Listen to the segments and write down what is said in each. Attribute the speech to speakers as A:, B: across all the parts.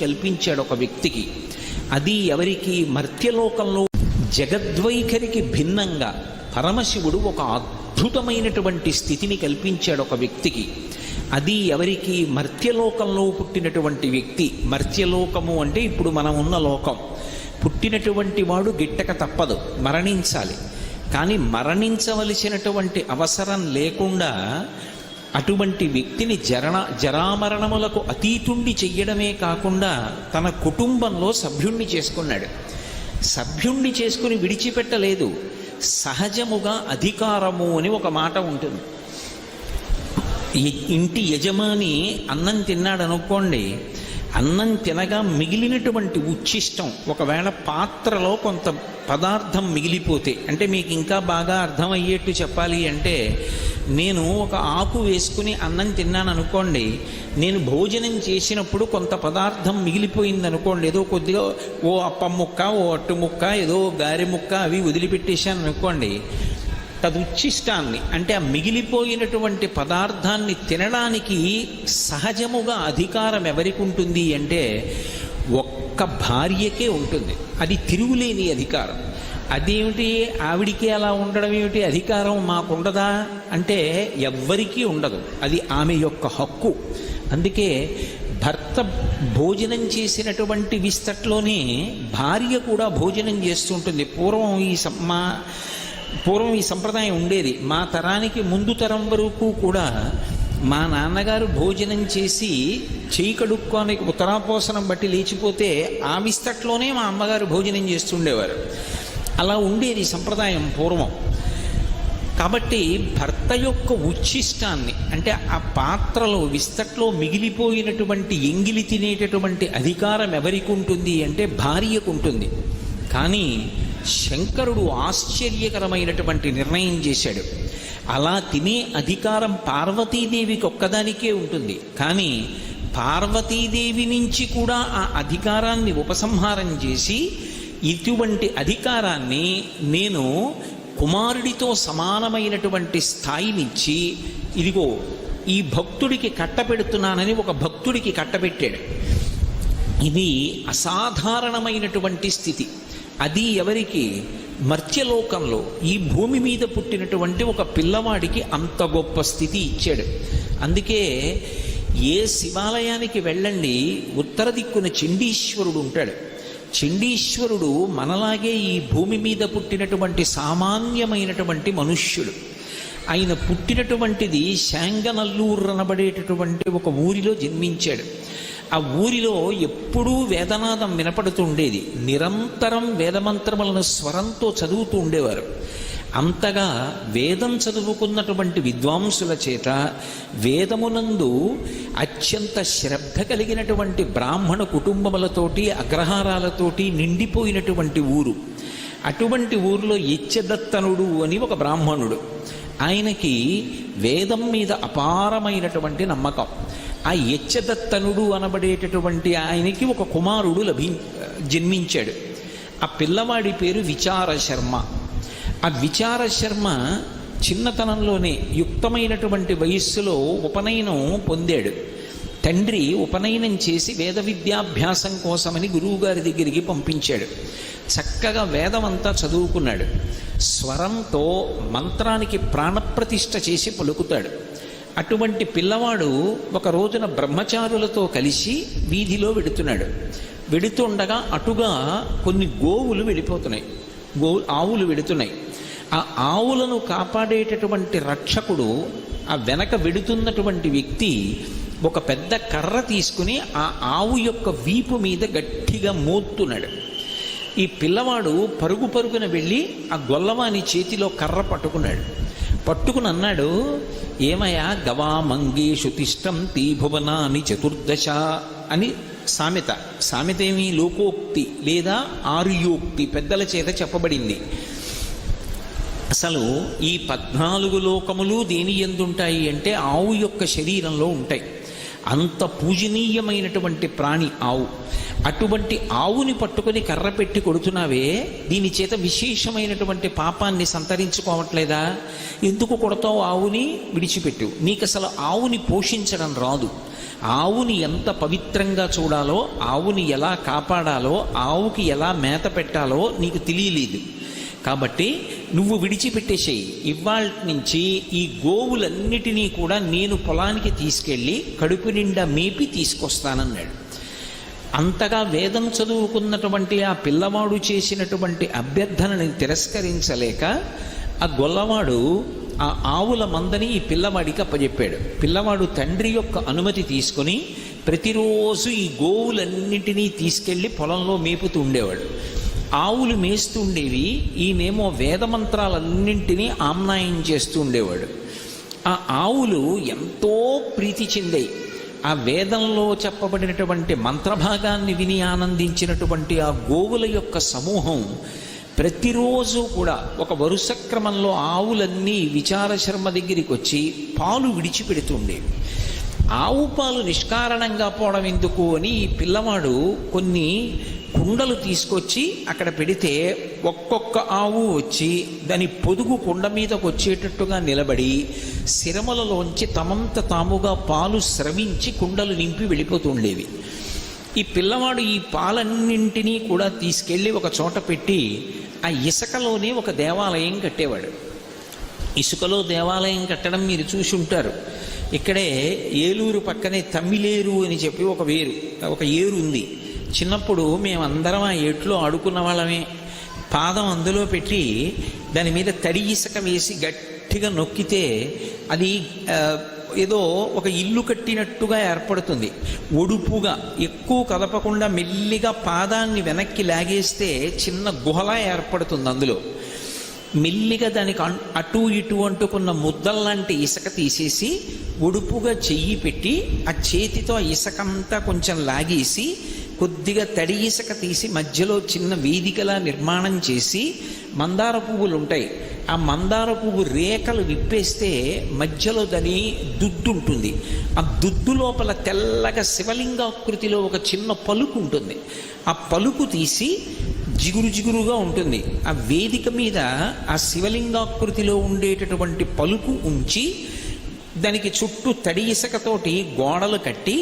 A: కల్పించాడు ఒక వ్యక్తికి. అది ఎవరికి? మర్త్యలోకంలో జగద్వైఖరికి భిన్నంగా పరమశివుడు ఒక అద్భుతమైనటువంటి స్థితిని కల్పించాడు ఒక వ్యక్తికి. అది ఎవరికి? మర్త్యలోకంలో పుట్టినటువంటి వ్యక్తి. మర్త్యలోకము అంటే ఇప్పుడు మనం ఉన్న లోకం. పుట్టినటువంటి వాడు గిట్టక తప్పదు, మరణించాలి. కానీ మరణించవలసినటువంటి అవసరం లేకుండా అటువంటి వ్యక్తిని జరామరణములకు అతీతుండి చెయ్యడమే కాకుండా తన కుటుంబంలో సభ్యుణ్ణి చేసుకున్నాడు. సభ్యుణ్ణి చేసుకుని విడిచిపెట్టలేదు. సహజముగా అధికారము అని ఒక మాట ఉంటుంది. ఇంటి యజమాని అన్నం తిన్నాడు అనుకోండి, అన్నం తినగా మిగిలినటువంటి ఉచ్ఛిష్టం ఒకవేళ పాత్రలో కొంత పదార్థం మిగిలిపోతే, అంటే మీకు ఇంకా బాగా అర్థమయ్యేట్టు చెప్పాలి అంటే, నేను ఒక ఆకు వేసుకుని అన్నం తిన్నాను అనుకోండి, నేను భోజనం చేసినప్పుడు కొంత పదార్థం మిగిలిపోయింది అనుకోండి, ఏదో కొద్దిగా ఓ అప్పం ముక్క, ఓ అట్టు ముక్క, ఏదో గారె ముక్క అవి వదిలిపెట్టేశాను అనుకోండి, తదుచ్ఛిష్టాన్ని అంటే ఆ మిగిలిపోయినటువంటి పదార్థాన్ని తినడానికి సహజముగా అధికారం ఎవరికి ఉంటుంది అంటే ఒక్క భార్యకే ఉంటుంది. అది తిరుగులేని అధికారం. అదేమిటి ఆవిడికి అలా ఉండడం ఏమిటి? అధికారం మాకుండదా అంటే ఎవ్వరికీ ఉండదు. అది ఆమె యొక్క హక్కు. అందుకే భర్త భోజనం చేసినటువంటి విస్తట్లోనే భార్య కూడా భోజనం చేస్తుంటుంది. పూర్వం ఈ సంప్రదాయం ఉండేది. మా తరానికి ముందు తరం వరకు కూడా మా నాన్నగారు భోజనం చేసి చేయి కడుక్కోనికి ఉత్తరాపోసనం బట్టి లేచిపోతే ఆ విస్తట్లోనే మా అమ్మగారు భోజనం చేస్తుండేవారు. అలా ఉండేది సంప్రదాయం పూర్వం. కాబట్టి భర్త యొక్క ఉచ్ఛిష్టాన్ని అంటే ఆ పాత్రలో విస్తట్లో మిగిలిపోయినటువంటి ఎంగిలి తినేటటువంటి అధికారం ఎవరికి ఉంటుంది అంటే భార్యకు ఉంటుంది. కానీ శంకరుడు ఆశ్చర్యకరమైనటువంటి నిర్ణయం చేశాడు. అలా తినే అధికారం పార్వతీదేవికి ఒక్కదానికే ఉంటుంది. కానీ పార్వతీదేవి నుంచి కూడా ఆ అధికారాన్ని ఉపసంహారం చేసి ఇటువంటి అధికారాన్ని నేను కుమారుడితో సమానమైనటువంటి స్థాయినిచ్చి ఇదిగో ఈ భక్తుడికి కట్టపెడుతున్నానని ఒక భక్తుడికి కట్టబెట్టాడు. ఇది అసాధారణమైనటువంటి స్థితి. అది ఎవరికి? మర్త్యలోకంలో ఈ భూమి మీద పుట్టినటువంటి ఒక పిల్లవాడికి అంత గొప్ప స్థితి ఇచ్చాడు. అందుకే ఏ శివాలయానికి వెళ్ళండి, ఉత్తర దిక్కున చండీశ్వరుడు ఉంటాడు. చండీశ్వరుడు మనలాగే ఈ భూమి మీద పుట్టినటువంటి సామాన్యమైనటువంటి మనుష్యుడు. ఆయన పుట్టినటువంటిది శాంగనల్లూరు అనబడేటటువంటి ఒక ఊరిలో జన్మించాడు. ఆ ఊరిలో ఎప్పుడూ వేదనాదం వినపడుతుండేది. నిరంతరం వేదమంత్రములను స్వరంతో చదువుతూ ఉండేవారు. అంతగా వేదం చదువుకున్నటువంటి విద్వాంసుల చేత వేదమునందు అత్యంత శ్రద్ధ కలిగినటువంటి బ్రాహ్మణ కుటుంబములతోటి అగ్రహారాలతోటి నిండిపోయినటువంటి ఊరు. అటువంటి ఊరిలో యచ్చదత్తనుడు అని ఒక బ్రాహ్మణుడు. ఆయనకి వేదం మీద అపారమైనటువంటి నమ్మకం. ఆ యచ్చదత్తనుడు అనబడేటటువంటి ఆయనకి ఒక కుమారుడు జన్మించాడు. ఆ పిల్లవాడి పేరు విచారశర్మ. ఆ విచారశర్మ చిన్నతనంలోనే యుక్తమైనటువంటి వయస్సులో ఉపనయనం పొందాడు. తండ్రి ఉపనయనం చేసి వేద విద్యాభ్యాసం కోసమని గురువుగారి దగ్గరికి పంపించాడు. చక్కగా వేదమంతా చదువుకున్నాడు. స్వరంతో మంత్రానికి ప్రాణప్రతిష్ఠ చేసి పలుకుతాడు. అటువంటి పిల్లవాడు ఒక రోజున బ్రహ్మచారులతో కలిసి వీధిలో వెడుతున్నాడు. వెడుతుండగా అటుగా కొన్ని గోవులు వెళ్ళిపోతున్నాయి. ఆవులు వెడుతున్నాయి. ఆ ఆవులను కాపాడేటటువంటి రక్షకుడు ఆ వెనక వెడుతున్నటువంటి వ్యక్తి ఒక పెద్ద కర్ర తీసుకుని ఆ ఆవు యొక్క వీపు మీద గట్టిగా మోస్తున్నాడు. ఈ పిల్లవాడు పరుగున వెళ్ళి ఆ గొల్లవాని చేతిలో కర్ర పట్టుకున్నాడు. పట్టుకుని అన్నాడు, ఏమయ్యా గవామంగేషు తిష్టంతి భువనాని చతుర్దశ అని సామెత. సామెత ఏమి? లోకోక్తి లేదా ఆర్యోక్తి, పెద్దల చేత చెప్పబడింది. అసలు ఈ 14 లోకములు దేని ఎందుంటాయి అంటే ఆవు యొక్క శరీరంలో ఉంటాయి. అంత పూజనీయమైనటువంటి ప్రాణి ఆవు. అటువంటి ఆవుని పట్టుకొని కర్ర పెట్టి కొడుతున్నావే, దీని చేత విశేషమైనటువంటి పాపాన్ని సంతరించుకోవట్లేదా? ఎందుకు కొడతావు? ఆవుని విడిచిపెట్టు. నీకు అసలు ఆవుని పోషించడం రాదు. ఆవుని ఎంత పవిత్రంగా చూడాలో, ఆవుని ఎలా కాపాడాలో, ఆవుకి ఎలా మేత పెట్టాలో నీకు తెలియలేదు. కాబట్టి నువ్వు విడిచిపెట్టేసేయి. ఇవాళ నుంచి ఈ గోవులన్నిటినీ కూడా నేను పొలానికి తీసుకెళ్ళి కడుపు నిండా మేపి తీసుకొస్తానన్నాడు. అంతగా వేదం చదువుకున్నటువంటి ఆ పిల్లవాడు చేసినటువంటి అభ్యర్థనని తిరస్కరించలేక ఆ గొల్లవాడు ఆ ఆవుల మందని ఈ పిల్లవాడికి అప్పచెప్పాడు. పిల్లవాడు తండ్రి యొక్క అనుమతి తీసుకుని ప్రతిరోజు ఈ గోవులన్నింటినీ తీసుకెళ్ళి పొలంలో మేపుతూ ఉండేవాడు. ఆవులు మేస్తూ ఉండేవి, ఈయనేమో వేదమంత్రాలన్నింటినీ ఆమ్నాయం చేస్తూ ఉండేవాడు. ఆ ఆవులు ఎంతో ప్రీతి చెందాయి. ఆ వేదంలో చెప్పబడినటువంటి మంత్రభాగాన్ని విని ఆనందించినటువంటి ఆ గోవుల యొక్క సమూహం ప్రతిరోజు కూడా ఒక వరుస క్రమంలో ఆవులన్నీ విచారశర్మ దగ్గరికి వచ్చి పాలు విడిచిపెడుతుండేవి. ఆవు పాలు నిష్కారణంగా పోవడం ఎందుకు అని ఈ పిల్లవాడు కొన్ని కుండలు తీసుకొచ్చి అక్కడ పెడితే ఒక్కొక్క ఆవు వచ్చి దాని పొదుగు కుండ మీదకు వచ్చేటట్టుగా నిలబడి శిరములలోంచి తమంత తాముగా పాలు స్రవించి కుండలు నింపి వెళ్ళిపోతుండేవి. ఈ పిల్లవాడు ఈ పాలన్నింటినీ కూడా తీసుకెళ్ళి ఒక చోట పెట్టి ఆ ఇసుకలోనే ఒక దేవాలయం కట్టేవాడు. ఇసుకలో దేవాలయం కట్టడం మీరు చూసి ఉంటారు. ఇక్కడే ఏలూరు పక్కనే తమ్మిలేరు అని చెప్పి ఒక ఏరు ఉంది. చిన్నప్పుడు మేమందరం ఆ ఏట్లో ఆడుకున్న వాళ్ళమే. పాదం అందులో పెట్టి దాని మీద తడి ఇసుక వేసి గట్టిగా నొక్కితే అది ఏదో ఒక ఇల్లు కట్టినట్టుగా ఏర్పడుతుంది. ఒడుపుగా ఎక్కువ కదపకుండా మెల్లిగా పాదాన్ని వెనక్కి లాగేస్తే చిన్న గుహలా ఏర్పడుతుంది. అందులో మెల్లిగా దానికి అటు ఇటు అంటుకున్న ముద్దల్లాంటి ఇసుక తీసేసి ఒడుపుగా చెయ్యి పెట్టి ఆ చేతితో ఆ ఇసుకంతా కొంచెం లాగేసి కొద్దిగా తడి ఇసుక తీసి మధ్యలో చిన్న వేదికలా నిర్మాణం చేసి మందార పువ్వులు ఉంటాయి. ఆ మందార పువ్వు రేఖలు విప్పేస్తే మధ్యలో దాని దుద్దు ఉంటుంది. ఆ దుద్దు లోపల తెల్లగా శివలింగాకృతిలో ఒక చిన్న పలుకు ఉంటుంది. ఆ పలుకు తీసి జిగురుగా ఉంటుంది. ఆ వేదిక మీద ఆ శివలింగాకృతిలో ఉండేటటువంటి పలుకు ఉంచి దానికి చుట్టూ తడి ఇసుకతోటి గోడలు కట్టి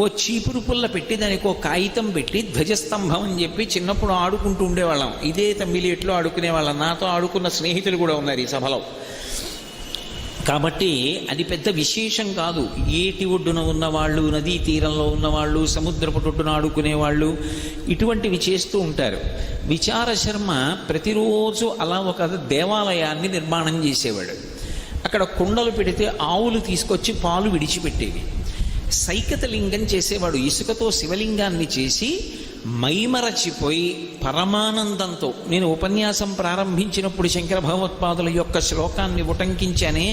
A: ఓ చీపురు పుల్ల పెట్టి దానికి ఓ కాగితం పెట్టి ధ్వజస్తంభం అని చెప్పి చిన్నప్పుడు ఆడుకుంటూ ఉండేవాళ్ళం. ఇదే తమ్మిలేట్లో ఆడుకునేవాళ్ళం. నాతో ఆడుకున్న స్నేహితులు కూడా ఉన్నారు ఈ సభలో. కాబట్టి అది పెద్ద విశేషం కాదు. ఏటి ఒడ్డున ఉన్నవాళ్ళు, నదీ తీరంలో ఉన్నవాళ్ళు, సముద్రపు ఒడ్డున ఆడుకునేవాళ్ళు ఇటువంటివి చేస్తూ ఉంటారు. విచారశర్మ ప్రతిరోజు అలా ఒక దేవాలయాన్ని నిర్మాణం చేసేవాడు. అక్కడ కుండలు పెడితే ఆవులు తీసుకొచ్చి పాలు విడిచిపెట్టేవి. సైకతలింగం చేసేవాడు. ఇసుకతో శివలింగాన్ని చేసి మైమరచిపోయి పరమానందంతో, నేను ఉపన్యాసం ప్రారంభించినప్పుడు శంకర భగవత్పాదుల యొక్క శ్లోకాన్ని ఉటంకించానే,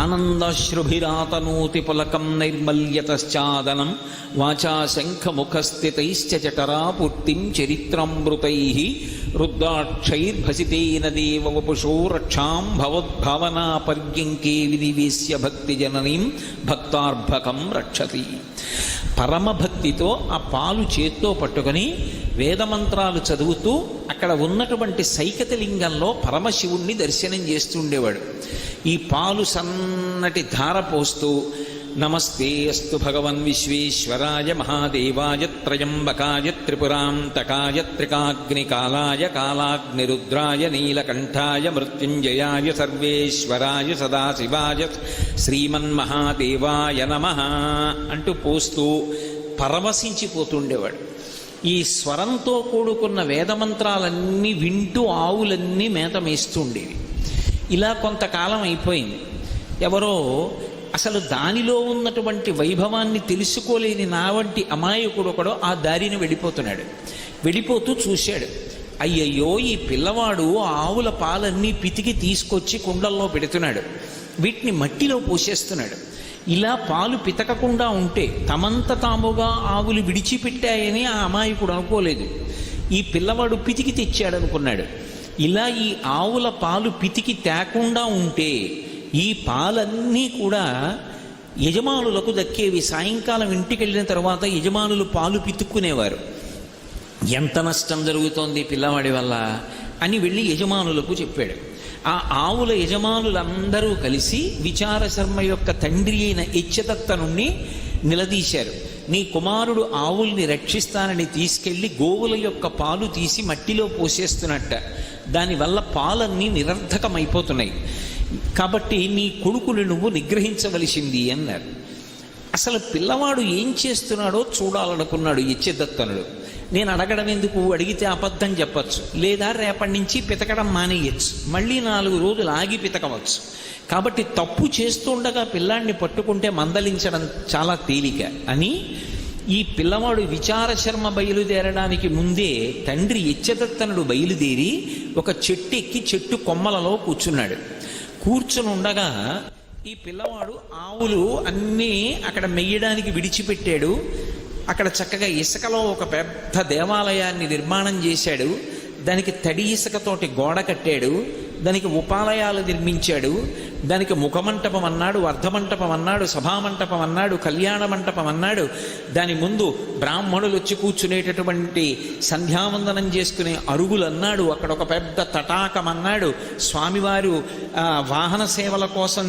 A: ఆనందాశ్రుభిరాతనూతి పులకం నైర్మల్యతశ్చాదనం వాచా శంఖముఖస్థితైశ్చ జఠరాపూర్తిం చరిత్రామృతై రుద్రాక్షైర్భసితేన దేవ వపుషో రక్షాం భవద్భావనా పర్యంకే వినివేశ్య భక్తి జననీం భక్తార్భకం రక్షతి. పరమభక్తితో ఆ పాలు చేత్తో పట్టుకొని వేదమంత్రాలు చదువుతూ అక్కడ ఉన్నటువంటి సైకతలింగంలో పరమశివుణ్ణి దర్శనం చేస్తుండేవాడు. ఈ పాలు సన్నటి ధార పోస్తూ నమస్తే అస్తు భగవన్ విశ్వేశ్వరాయ మహాదేవాయ త్రయంబకాయ త్రిపురాంతకాయ త్రికాగ్నికాలాయ కాలాగ్నిరుద్రాయ నీలకంఠాయ మృత్యుంజయాయ సర్వేశ్వరాయ సదాశివాయ శ్రీమన్మహాదేవాయ నమః అంటూ పోస్తూ పరవశించిపోతుండేవాడు. ఈ స్వరంతో కూడుకున్న వేదమంత్రాలన్నీ వింటూ ఆవులన్నీ మేత మేస్తుండేవి. ఇలా కొంతకాలం అయిపోయింది. ఎవరో అసలు దానిలో ఉన్నటువంటి వైభవాన్ని తెలుసుకోలేని నా వంటి అమాయకుడు ఒకడో ఆ దారిని వెళ్ళిపోతున్నాడు. వెళ్ళిపోతూ చూశాడు, అయ్యయ్యో ఈ పిల్లవాడు ఆవుల పాలన్నీ పితికి తీసుకొచ్చి కుండల్లో పెడుతున్నాడు, వీటిని మట్టిలో పోసేస్తున్నాడు. ఇలా పాలు పితకకుండా ఉంటే తమంత తాముగా ఆవులు విడిచిపెట్టాయని ఆ అమాయకుడు అనుకోలేదు. ఈ పిల్లవాడు పితికి తెచ్చాడు అనుకున్నాడు. ఇలా ఈ ఆవుల పాలు పితికి తేకుండా ఉంటే ఈ పాలన్నీ కూడా యజమానులకు దక్కేవి. సాయంకాలం ఇంటికి వెళ్ళిన తర్వాత యజమానులు పాలు పితుక్కునేవారు. ఎంత నష్టం జరుగుతోంది పిల్లవాడి వల్ల అని వెళ్ళి యజమానులకు చెప్పాడు. ఆ ఆవుల యజమానులందరూ కలిసి విచారశర్మ యొక్క తండ్రి అయిన ఇచ్చదత్తనుణ్ణి నిలదీశారు. నీ కుమారుడు ఆవుల్ని రక్షిస్తానని తీసుకెళ్లి గోవుల యొక్క పాలు తీసి మట్టిలో పోసేస్తున్నట్ట, దానివల్ల పాలన్నీ నిరర్ధకమైపోతున్నాయి, కాబట్టి నీ కొడుకుని నువ్వు నిగ్రహించవలసింది అన్నారు. అసలు పిల్లవాడు ఏం చేస్తున్నాడో చూడాలనుకున్నాడు ఇచ్చదత్తనుడు. నేను అడగడం ఎందుకు, అడిగితే అబద్ధం చెప్పచ్చు, లేదా రేపటి నుంచి పితకడం మానేయచ్చు, మళ్ళీ 4 రోజులు ఆగి పితకవచ్చు. కాబట్టి తప్పు చేస్తుండగా పిల్లాడిని పట్టుకుంటే మందలించడం చాలా తేలిక అని ఈ పిల్లవాడు విచారశర్మ బయలుదేరడానికి ముందే తండ్రి ఇచ్చదత్తనుడు బయలుదేరి ఒక చెట్టు ఎక్కి చెట్టు కొమ్మలలో కూర్చున్నాడు. కూర్చుని ఉండగా ఈ పిల్లవాడు ఆవులు అన్నీ అక్కడ మెయ్యడానికి విడిచిపెట్టాడు. అక్కడ చక్కగా ఇసుకలో ఒక పెద్ద దేవాలయాన్ని నిర్మాణం చేశాడు. దానికి తడి ఇసుకతోటి గోడ కట్టాడు, దానికి ఉపాలయాలు నిర్మించాడు, దానికి ముఖమంటపం అన్నాడు, అర్ధమంటపం అన్నాడు, సభామంటపం అన్నాడు, కళ్యాణ మంటపం అన్నాడు. దాని ముందు బ్రాహ్మణులు వచ్చి కూర్చునేటటువంటి సంధ్యావందనం చేసుకునే అరుగులు అన్నాడు. అక్కడ ఒక పెద్ద తటాకం అన్నాడు. స్వామివారు వాహన సేవల కోసం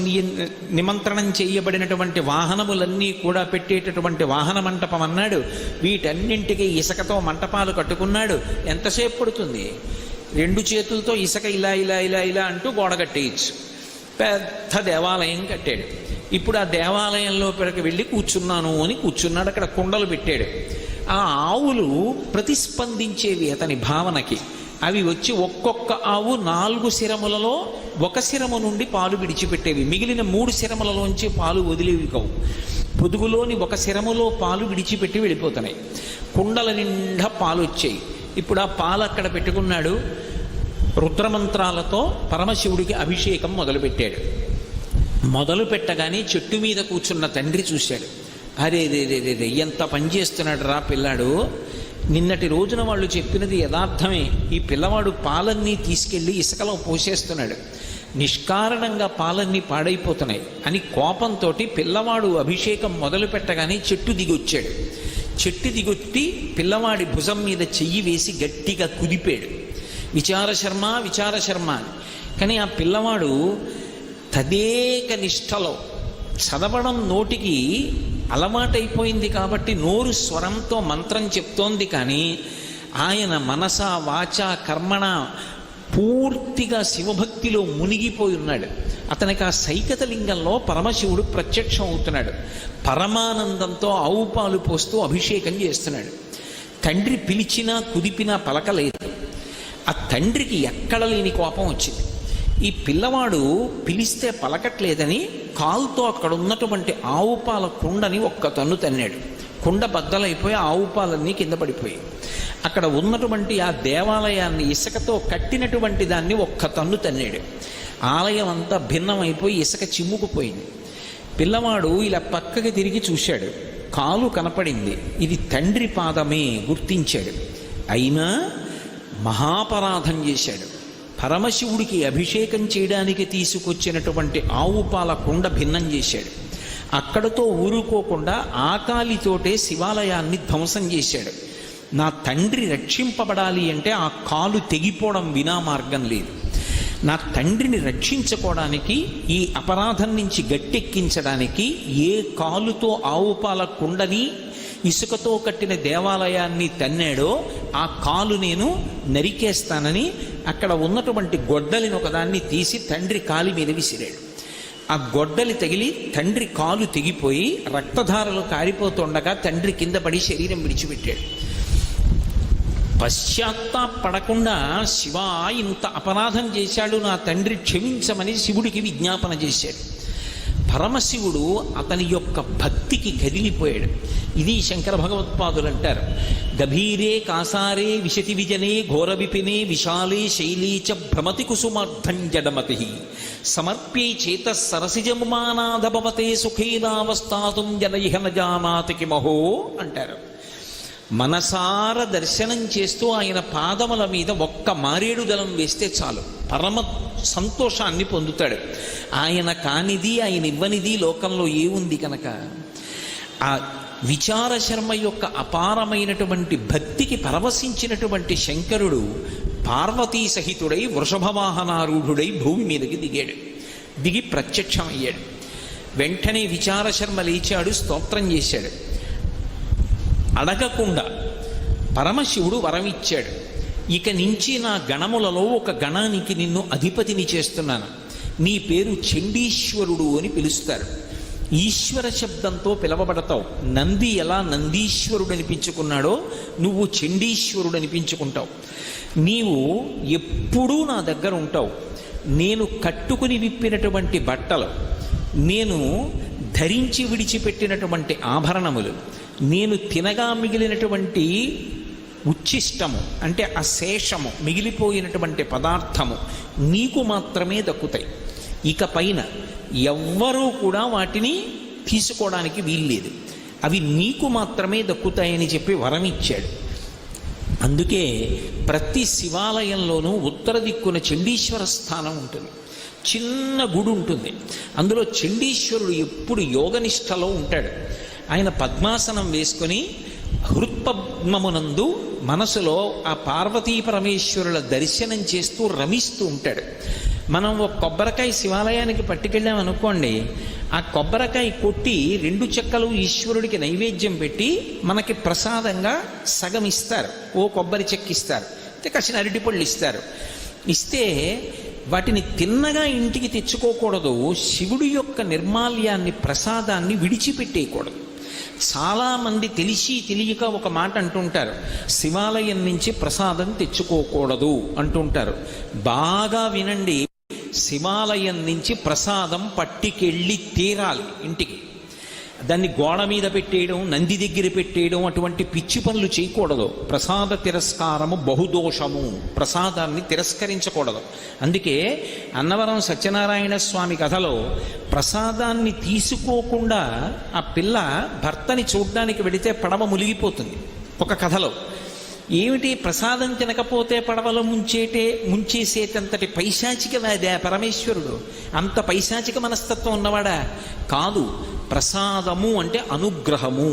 A: నిమంత్రణం చేయబడినటువంటి వాహనములన్నీ కూడా పెట్టేటటువంటి వాహన మంటపం అన్నాడు. వీటన్నింటికి ఇసుకతో మంటపాలు కట్టుకున్నాడు. ఎంతసేపు పడుతుంది? 2 చేతులతో ఇసుక ఇలా ఇలా ఇలా ఇలా అంటూ గోడ కట్టేయచ్చు. పెద్ద దేవాలయం కట్టాడు. ఇప్పుడు ఆ దేవాలయంలో పిల్లకి వెళ్ళి కూర్చున్నాను అని కూర్చున్నాడు. అక్కడ కుండలు పెట్టాడు. ఆ ఆవులు ప్రతిస్పందించేవి అతని భావనకి. అవి వచ్చి ఒక్కొక్క ఆవు 4 శిరములలో 1 శిరము నుండి పాలు విడిచిపెట్టేవి, మిగిలిన 3 శిరములలోంచి పాలు వదిలేవి కావు. పొదుగులోని 1 శిరములో పాలు విడిచిపెట్టి వెళ్ళిపోతున్నాయి. కుండల నిండా పాలు వచ్చాయి. ఇప్పుడు ఆ పాలు అక్కడ పెట్టుకున్నాడు. రుద్రమంత్రాలతో పరమశివుడికి అభిషేకం మొదలుపెట్టాడు. మొదలు పెట్టగానే చెట్టు మీద కూర్చున్న తండ్రి చూశాడు. అరే రే రే రే రే ఎంత పని చేస్తున్నాడు రా పిల్లాడు, నిన్నటి రోజున వాళ్ళు చెప్పినది యథార్థమే, ఈ పిల్లవాడు పాలన్నీ తీసుకెళ్ళి ఇసుకలో పోసేస్తున్నాడు, నిష్కారణంగా పాలన్నీ పాడైపోతున్నాయి అని కోపంతో పిల్లవాడు అభిషేకం మొదలు పెట్టగానే చెట్టు దిగొచ్చాడు. చెట్టు దిగొట్టి పిల్లవాడి భుజం మీద చెయ్యి వేసి గట్టిగా కుదిపాడు. విచారశర్మ విచారశర్మ అని. కానీ ఆ పిల్లవాడు తదేక నిష్టలో చదవడం నోటికి అలవాటైపోయింది కాబట్టి నోరు స్వరంతో మంత్రం చెప్తోంది. కానీ ఆయన మనస వాచ కర్మణ పూర్తిగా శివభక్తిలో మునిగిపోయి ఉన్నాడు. అతనికి ఆ సైకతలింగంలో పరమశివుడు ప్రత్యక్షం అవుతున్నాడు. పరమానందంతో ఆవు పాలు పోస్తూ అభిషేకం చేస్తున్నాడు. తండ్రి పిలిచినా కుదిపినా పలకలేదు. ఆ తండ్రికి ఎక్కడ లేని కోపం వచ్చింది. ఈ పిల్లవాడు పిలిస్తే పలకట్లేదని కాలుతో అక్కడ ఉన్నటువంటి ఆవు పాల కుండని ఒక్క తన్ను తన్నాడు. కుండ బద్దలైపోయి ఆవు పాలన్నీ కింద పడిపోయి అక్కడ ఉన్నటువంటి ఆ దేవాలయాన్ని ఇసుకతో కట్టినటువంటి దాన్ని ఒక్క తన్ను తన్నాడు. ఆలయం అంతా భిన్నమైపోయి ఇసుక చిమ్ముకుపోయింది. పిల్లవాడు ఇలా పక్కకి తిరిగి చూశాడు. కాలు కనపడింది. ఇది తండ్రి పాదమే గుర్తించాడు. అయినా మహాపరాధం చేశాడు. పరమశివుడికి అభిషేకం చేయడానికి తీసుకొచ్చినటువంటి ఆవు పాల కుండ భిన్నం చేశాడు. అక్కడతో ఊరుకోకుండా ఆకాలితోటే శివాలయాన్ని ధ్వంసం చేశాడు. నా తండ్రి రక్షింపబడాలి అంటే ఆ కాలు తెగిపోవడం వినా మార్గం లేదు. నా తండ్రిని రక్షించుకోవడానికి, ఈ అపరాధం నుంచి గట్టెక్కించడానికి ఏ కాలుతో ఆవు పాల కుండని ఇసుకతో కట్టిన దేవాలయాన్ని తన్నాడో ఆ కాలు నేను నరికేస్తానని అక్కడ ఉన్నటువంటి గొడ్డలిని ఒకదాన్ని తీసి తండ్రి కాలి మీద విసిరాడు. ఆ గొడ్డలి తగిలి తండ్రి కాలు తెగిపోయి రక్తధారలు కారిపోతుండగా తండ్రి కింద పడి శరీరం విడిచిపెట్టాడు. పశ్చాత్తాపడకుండా శివ ఇంత అపరాధం చేశాడు, నా తండ్రి క్షమించమని శివుడికి విజ్ఞాపన చేశాడు. పరమశివుడు అతని యొక్క భక్తికి కదిలిపోయాడు. ఇది శంకర భగవత్పాదులు అంటారు, గభీరే కాసారే విశతి విజనే ఘోర విపినే విశాలే శైలీ చ భ్రమతి కుసుమార్థం జడమతి సమర్ప్యై చేత సరసిజముమానాధభవతే సుఖేనావస్థాతుం జనయిహన జానాతి కిమహో అంటారు. మనసార దర్శనం చేస్తూ ఆయన పాదముల మీద ఒక్క మారేడు దళం వేస్తే చాలు, పరమ సంతోషాన్ని పొందుతాడు. ఆయన కానిది, ఆయన ఇవ్వనిది లోకంలో ఏముంది కనుక విచారశర్మ యొక్క అపారమైనటువంటి భక్తికి పరవశించినటువంటి శంకరుడు పార్వతీ సహితుడై వృషభవాహనారూఢుడై భూమి మీదకి దిగి ప్రత్యక్షమయ్యాడు. వెంటనే విచారశర్మ లేచాడు, స్తోత్రం చేశాడు. అడగకుండా పరమశివుడు వరమిచ్చాడు. ఇక నుంచి నా గణములలో ఒక గణానికి నిన్ను అధిపతిని చేస్తున్నాను, నీ పేరు చండీశ్వరుడు అని పిలుస్తారు. ఈశ్వర శబ్దంతో పిలవబడతావు. నంది ఎలా నందీశ్వరుడు అనిపించుకున్నాడో నువ్వు చండీశ్వరుడు అనిపించుకుంటావు. నీవు ఎప్పుడూ నా దగ్గర ఉంటావు. నేను కట్టుకుని విప్పినటువంటి బట్టలు, నేను ధరించి విడిచిపెట్టినటువంటి ఆభరణములు, నేను తినగా మిగిలినటువంటి ఉచ్ఛిష్టము అంటే అశేషము మిగిలిపోయినటువంటి పదార్థము నీకు మాత్రమే దక్కుతాయి. ఇక పైన ఎవ్వరూ కూడా వాటిని తీసుకోవడానికి వీల్లేదు, అవి నీకు మాత్రమే దక్కుతాయని చెప్పి వరమిచ్చాడు. అందుకే ప్రతి శివాలయంలోనూ ఉత్తర దిక్కున చండీశ్వర స్థానం ఉంటుంది. చిన్న గుడి ఉంటుంది. అందులో చండీశ్వరుడు ఎప్పుడు యోగనిష్టలో ఉంటాడు. ఆయన పద్మాసనం వేసుకొని హృత్పద్మమునందు మనసులో ఆ పార్వతీ పరమేశ్వరుల దర్శనం చేస్తూ రమిస్తూ ఉంటాడు. మనం ఒక కొబ్బరికాయ శివాలయానికి పట్టుకెళ్ళామనుకోండి, ఆ కొబ్బరికాయ కొట్టి 2 చెక్కలు ఈశ్వరుడికి నైవేద్యం పెట్టి మనకి ప్రసాదంగా సగం ఇస్తారు. ఓ కొబ్బరి చెక్క ఇస్తారు, కాసిన అరటిపళ్ళు ఇస్తారు. ఇస్తే వాటిని తిన్నగా ఇంటికి తెచ్చుకోకూడదు. శివుడి యొక్క నిర్మాల్యాన్ని, ప్రసాదాన్ని విడిచిపెట్టేయకూడదు. చాలామంది తెలిసి తెలియక ఒక మాట అంటుంటారు, శివాలయం నుంచి ప్రసాదం తెచ్చుకోకూడదు అంటుంటారు. బాగా వినండి, శివాలయం నుంచి ప్రసాదం పట్టికెళ్ళి తీరాలి ఇంటికి. దాన్ని గోడ మీద పెట్టేయడం, నంది దగ్గర పెట్టేయడం, అటువంటి పిచ్చి పనులు చేయకూడదు. ప్రసాద తిరస్కారము బహుదోషము, ప్రసాదాన్ని తిరస్కరించకూడదు. అందుకే అన్నవరం సత్యనారాయణ స్వామి కథలో ప్రసాదాన్ని తీసుకోకుండా ఆ పిల్ల భర్తని చూడ్డానికి వెళితే పడవ మునిగిపోతుంది. ఒక కథలో ఏమిటి, ప్రసాదం తినకపోతే పడవలో ముంచేసేటంతటి పైశాచికవాదే పరమేశ్వరుడు? అంత పైశాచిక మనస్తత్వం ఉన్నవాడా? కాదు. ప్రసాదము అంటే అనుగ్రహము,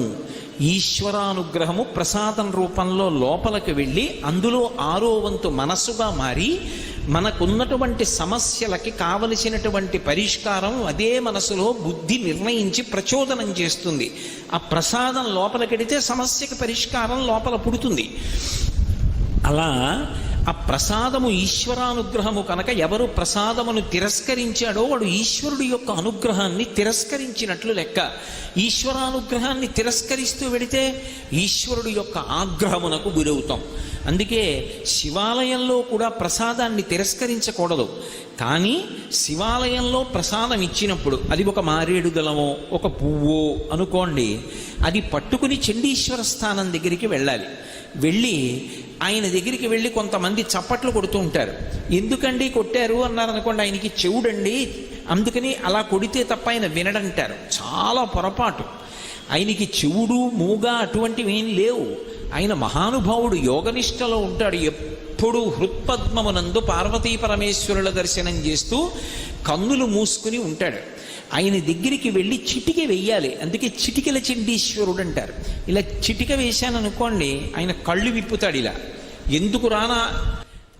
A: ఈశ్వరానుగ్రహము ప్రసాదం రూపంలో లోపలికి వెళ్ళి అందులో 6వ వంతు మనస్సుగా మారి మనకున్నటువంటి సమస్యలకి కావలసినటువంటి పరిష్కారం అదే మనసులో బుద్ధి నిర్ణయించి ప్రచోదనం చేస్తుంది. ఆ ప్రసాదం లోపలికెడితే సమస్యకి పరిష్కారం లోపల పుడుతుంది. అలా ఆ ప్రసాదము ఈశ్వరానుగ్రహము కనుక ఎవరు ప్రసాదమును తిరస్కరించాడో వాడు ఈశ్వరుడి యొక్క అనుగ్రహాన్ని తిరస్కరించినట్లు లెక్క. ఈశ్వరానుగ్రహాన్ని తిరస్కరిస్తూ వెడితే ఈశ్వరుడి యొక్క ఆగ్రహమునకు గురవుతాం. అందుకే శివాలయంలో కూడా ప్రసాదాన్ని తిరస్కరించకూడదు. కానీ శివాలయంలో ప్రసాదం ఇచ్చినప్పుడు అది ఒక మారేడు దళమో ఒక పువ్వో అనుకోండి, అది పట్టుకుని చండీశ్వర స్థానం దగ్గరికి వెళ్ళాలి. వెళ్ళి ఆయన దగ్గరికి వెళ్ళి కొంతమంది చప్పట్లు కొడుతూ ఉంటారు. ఎందుకండి కొట్టారు అన్నారనుకోండి, ఆయనకి చెవుడండి అందుకని అలా కొడితే తప్ప ఆయన వినడంటారు. చాలా పొరపాటు. ఆయనకి చెవుడు మూగ అటువంటివి ఏం లేవు. ఆయన మహానుభావుడు, యోగనిష్టలో ఉంటాడు. ఎప్పుడు హృత్పద్మమునందు పార్వతీ పరమేశ్వరుల దర్శనం చేస్తూ కన్నులు మూసుకుని ఉంటాడు. ఆయన దగ్గరికి వెళ్ళి చిటిక వెయ్యాలి. అందుకే చిటికల చండీశ్వరుడు అంటారు. ఇలా చిటిక వేశాననుకోండి, ఆయన కళ్ళు విప్పుతాడు. ఇలా ఎందుకు రానా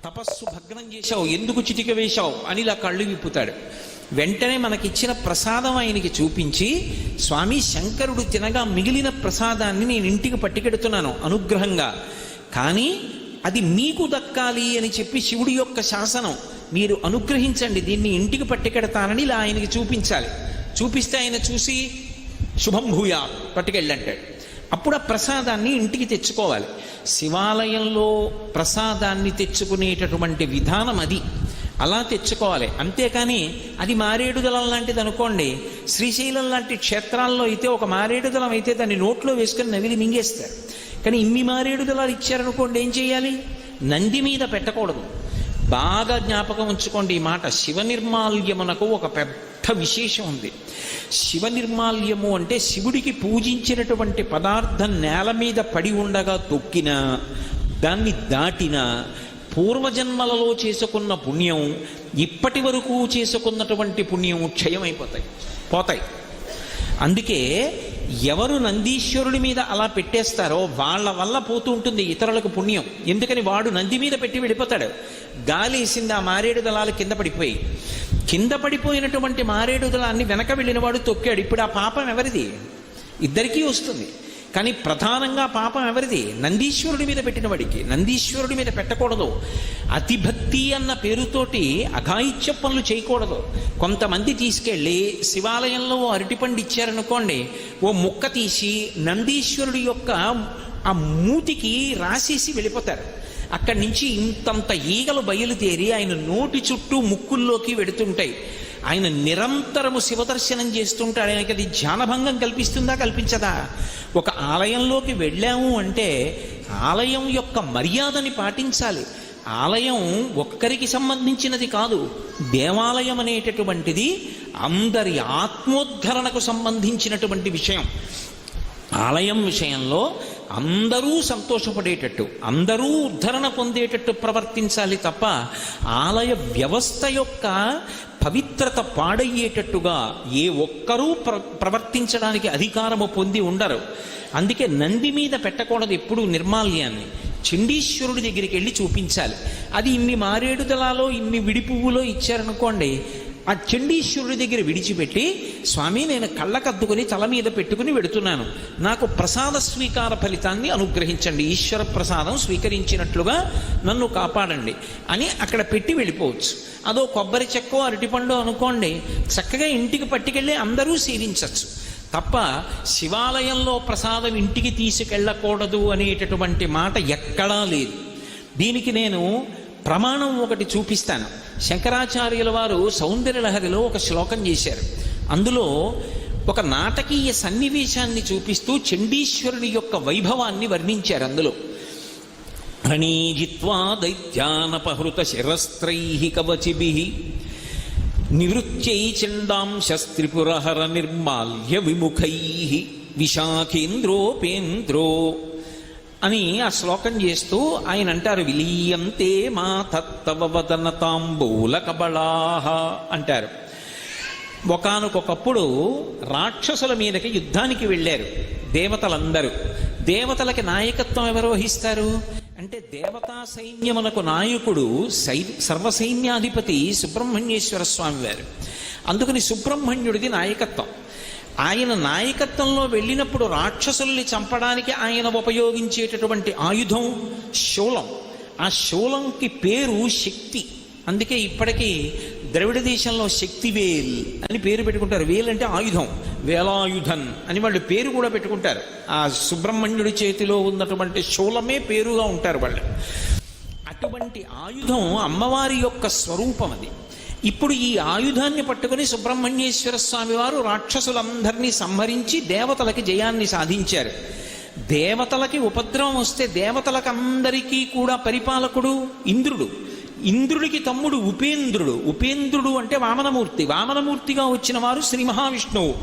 A: తపస్సు భగ్నం చేశావు, ఎందుకు చిటిక వేశావు అని ఇలా కళ్ళు విప్పుతాడు. వెంటనే మనకిచ్చిన ప్రసాదం ఆయనకి చూపించి, స్వామి శంకరుడు తినగా మిగిలిన ప్రసాదాన్ని నేను ఇంటికి పట్టుకెడుతున్నాను అనుగ్రహంగా, కానీ అది మీకు దక్కాలి అని చెప్పి శివుడి యొక్క శాసనం, మీరు అనుగ్రహించండి, దీన్ని ఇంటికి పట్టుకెడతానని ఇలా ఆయనకి చూపించాలి. చూపిస్తే ఆయన చూసి శుభం భూయా పట్టుకెళ్ళంటాడు. అప్పుడు ఆ ప్రసాదాన్ని ఇంటికి తెచ్చుకోవాలి. శివాలయంలో ప్రసాదాన్ని తెచ్చుకునేటటువంటి విధానం అది. అలా తెచ్చుకోవాలి. అంతేకాని అది మారేడు దళం లాంటిది అనుకోండి, శ్రీశైలం లాంటి క్షేత్రాల్లో అయితే ఒక మారేడు దళం అయితే దాన్ని నోట్లో వేసుకొని నవిలి మింగేస్తారు. కానీ ఇన్ని మారేడు దళాలు ఇచ్చారనుకోండి, ఏం చేయాలి? నంది మీద పెట్టకూడదు. బాగా జ్ఞాపకం ఉంచుకోండి ఈ మాట. శివ నిర్మాల్యమునకు ఒక పెద్ద విశేషం ఉంది. శివ నిర్మాల్యము అంటే శివుడికి పూజించినటువంటి పదార్థం నేల మీద పడి ఉండగా తొక్కినా, దాన్ని దాటినా పూర్వజన్మలలో చేసుకున్న పుణ్యం, ఇప్పటి వరకు చేసుకున్నటువంటి పుణ్యం క్షయమైపోతాయి, పోతాయి. అందుకే ఎవరు నందీశ్వరుడి మీద అలా పెట్టేస్తారో వాళ్ళ వల్ల పోతూ ఉంటుంది ఇతరులకు పుణ్యం. ఎందుకని వాడు నంది మీద పెట్టి వెళ్ళిపోతాడు. గాలి వేసింది, ఆ మారేడు దళాలు కింద పడిపోయి, కింద పడిపోయినటువంటి మారేడు దళాన్ని వెనక వెళ్ళిన వాడు తొక్కాడు. ఇప్పుడు ఆ పాపం ఎవరిది? ఇద్దరికీ వస్తుంది. కానీ ప్రధానంగా పాపం ఎవరిది? నందీశ్వరుడి మీద పెట్టిన వాడికి. నందీశ్వరుడి మీద పెట్టకూడదు. అతిభక్తి అన్న పేరుతోటి అఘాయిత్య పనులు చేయకూడదు. కొంతమంది తీసుకెళ్ళి శివాలయంలో ఓ అరటిపండు ఇచ్చారనుకోండి, ఓ ముక్క తీసి నందీశ్వరుడి యొక్క ఆ మూతికి రాసేసి వెళ్ళిపోతారు. అక్కడి నుంచి ఇంతంత ఈగలు బయలుదేరి ఆయన నోటి చుట్టూ ముక్కుల్లోకి వెడుతుంటాయి. ఆయన నిరంతరము శివదర్శనం చేస్తుంటాడు. ఆయనకి అది ధ్యానభంగం కల్పిస్తుందా, కల్పించదా? ఒక ఆలయంలోకి వెళ్ళాము అంటే ఆలయం యొక్క మర్యాదని పాటించాలి. ఆలయం ఒక్కరికి సంబంధించినది కాదు. దేవాలయం అనేటటువంటిది అందరి ఆత్మోద్ధరణకు సంబంధించినటువంటి విషయం. ఆలయం విషయంలో అందరూ సంతోషపడేటట్టు, అందరూ ఉద్ధరణ పొందేటట్టు ప్రవర్తించాలి తప్ప ఆలయ వ్యవస్థ యొక్క పవిత్రత పాడయ్యేటట్టుగా ఏ ఒక్కరూ ప్రవర్తించడానికి అధికారము పొంది ఉండరు. అందుకే నంది మీద పెట్టకూడదు ఎప్పుడూ నిర్మాల్యాన్ని. చండీశ్వరుడి దగ్గరికి వెళ్ళి చూపించాలి. అది ఇన్ని మారేడు దళాలో ఇన్ని విడి పువ్వులో ఇచ్చారనుకోండి, ఆ చండీశ్వరుడి దగ్గర విడిచిపెట్టి, స్వామి నేను కళ్ళకద్దుకుని తల మీద పెట్టుకుని వెడుతున్నాను, నాకు ప్రసాద స్వీకార ఫలితాన్ని అనుగ్రహించండి, ఈశ్వర ప్రసాదం స్వీకరించినట్లుగా నన్ను కాపాడండి అని అక్కడ పెట్టి వెళ్ళిపోవచ్చు. అదో కొబ్బరి చెక్కో అరటిపండు అనుకోండి, చక్కగా ఇంటికి పట్టుకెళ్ళి అందరూ సేవించవచ్చు తప్ప శివాలయంలో ప్రసాదం ఇంటికి తీసుకెళ్ళకూడదు అనేటటువంటి మాట ఎక్కడా లేదు. దీనికి నేను ప్రమాణం ఒకటి చూపిస్తాను. శంకరాచార్యుల వారు సౌందర్యలహరిలో ఒక శ్లోకం చేశారు. అందులో ఒక నాటకీయ సన్నివేశాన్ని చూపిస్తూ చండీశ్వరుని యొక్క వైభవాన్ని వర్ణించారు. అందులో ప్రణీజిత్వా దైత్యానపహృత శిరస్త్రైః కవచిభిః నివృత్యై చండాంశస్త్రిపురహర నిర్మాల్య విముఖైః విశాఖేంద్రోపేంద్రో అని ఆ శ్లోకం చేస్తూ ఆయన అంటారు, విలీయంతే మా తత్తవ వదన తాంబూల కబళాహ అంటారు. ఒకానొకప్పుడు రాక్షసుల మీదకి యుద్ధానికి వెళ్ళారు దేవతలందరూ. దేవతలకి నాయకత్వం ఎవరు వహిస్తారు అంటే దేవతా సైన్యమునకు నాయకుడు సర్వసైన్యాధిపతి సుబ్రహ్మణ్యేశ్వర స్వామి వారు. అందుకని సుబ్రహ్మణ్యుడిది నాయకత్వం. ఆయన నాయకత్వంలో వెళ్ళినప్పుడు రాక్షసుల్ని చంపడానికి ఆయన ఉపయోగించేటటువంటి ఆయుధం శూలం. ఆ శూలంకి పేరు శక్తి. అందుకే ఇప్పటికీ ద్రవిడ దేశంలో శక్తివేల్ అని పేరు పెట్టుకుంటారు. వేల్ అంటే ఆయుధం, వేలాయుధన్ అని వాళ్ళు పేరు కూడా పెట్టుకుంటారు. ఆ సుబ్రహ్మణ్యుడి చేతిలో ఉన్నటువంటి శూలమే పేరుగా ఉంటారు వాళ్ళు. అటువంటి ఆయుధం అమ్మవారి యొక్క స్వరూపం అది. ఇప్పుడు ఈ ఆయుధాన్ని పట్టుకుని సుబ్రహ్మణ్యేశ్వర స్వామి వారు రాక్షసులందరినీ సంహరించి దేవతలకి జయాన్ని సాధించారు. దేవతలకి ఉపద్రవం వస్తే దేవతలకు అందరికీ కూడా పరిపాలకుడు ఇంద్రుడు. ఇంద్రుడికి తమ్ముడు ఉపేంద్రుడు. ఉపేంద్రుడు అంటే వామనమూర్తి. వామనమూర్తిగా వచ్చిన వారు శ్రీ మహావిష్ణువు.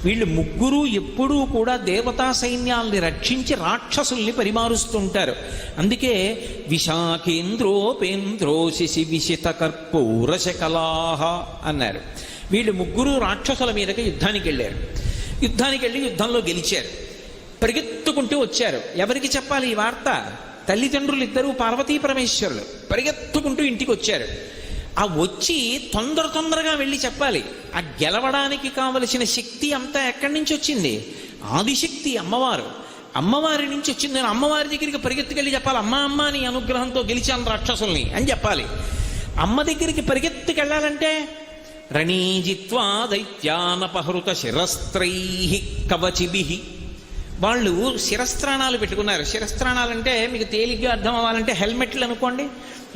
A: వీళ్ళు ముగ్గురు ఎప్పుడూ కూడా దేవతా సైన్యాల్ని రక్షించి రాక్షసుల్ని పరిమారుస్తుంటారు. అందుకే విశాఖేంద్రోపేంద్రో శశి విశిత కర్పూర శకలాహ అన్నారు. వీళ్ళు ముగ్గురు రాక్షసుల మీదకి యుద్ధానికి వెళ్ళారు. యుద్ధానికి వెళ్ళి యుద్ధంలో గెలిచారు. పరిగెత్తుకుంటూ వచ్చారు. ఎవరికి చెప్పాలి ఈ వార్త? తల్లిదండ్రులు ఇద్దరూ పార్వతీ పరమేశ్వరులు పరిగెత్తుకుంటూ ఇంటికి వచ్చారు. ఆ వచ్చి తొందరగా వెళ్ళి చెప్పాలి. ఆ గెలవడానికి కావలసిన శక్తి అంతా ఎక్కడి నుంచి వచ్చింది? ఆదిశక్తి అమ్మవారు. అమ్మవారి నుంచి వచ్చింది. నేను అమ్మవారి దగ్గరికి పరిగెత్తుకెళ్ళి చెప్పాలి, అమ్మ నీ అనుగ్రహంతో గెలిచాను రాక్షసుల్ని అని చెప్పాలి. అమ్మ దగ్గరికి పరిగెత్తుకెళ్ళాలంటే రణీజిత్వా దైత్యానపహృత శిరస్త్రైః కవచిభిః. వాళ్ళు శిరస్త్రాణాలు పెట్టుకున్నారు. శిరస్త్రాణాలంటే మీకు తేలిగ్గా అర్థం అవ్వాలంటే హెల్మెట్లు అనుకోండి.